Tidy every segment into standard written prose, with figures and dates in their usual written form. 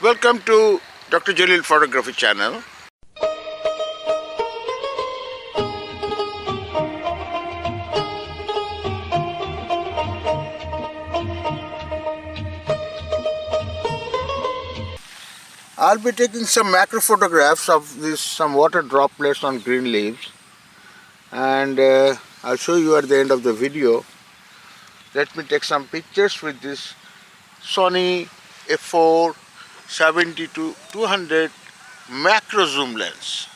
Welcome to Dr. JALIL Photography channel. I'll be taking some macro photographs of some water droplets on green leaves, and I'll show you at the end of the video. Let me take some pictures with this Sony A7riii macro zoom lens.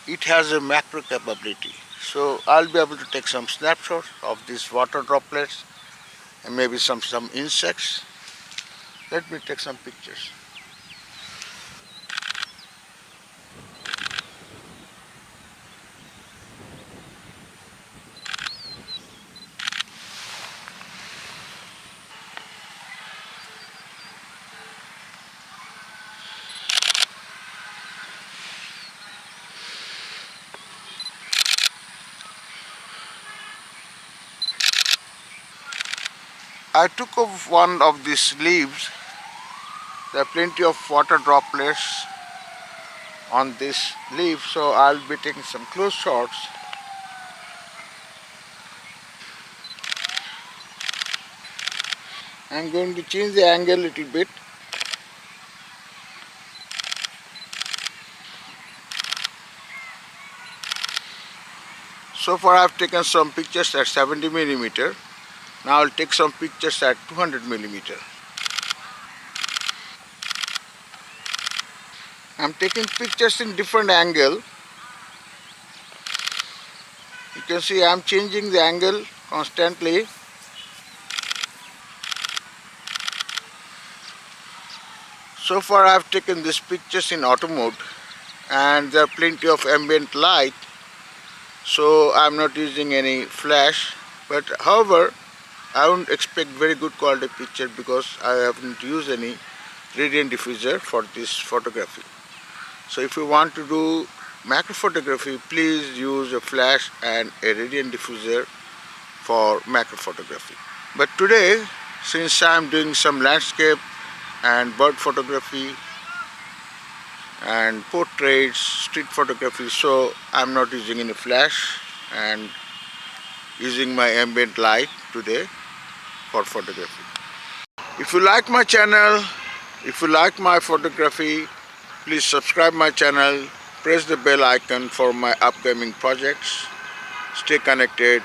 It has a macro capability, so I'll be able to take some snapshots of these water droplets and maybe some insects. Let me take some pictures. I took off one of these leaves. There are plenty of water droplets on this leaf, so I'll be taking some close shots. I'm going to change the angle a little bit. So far I've taken some pictures at 70mm. Now I'll take some pictures at 200mm. I'm taking pictures in different angle. You can see I'm changing the angle constantly. So far I've taken these pictures in auto mode, and there are plenty of ambient light, so I'm not using any flash. But however, I wouldn't expect very good quality picture because I haven't used any radiant diffuser for this photography. So if you want to do macro photography, please use a flash and a radiant diffuser for macro photography. But today, since I'm doing some landscape and bird photography and portraits, street photography, so I'm not using any flash and using my ambient light today for photography. If you like my channel, if you like my photography, please subscribe my channel, press the bell icon for my upcoming projects. Stay connected.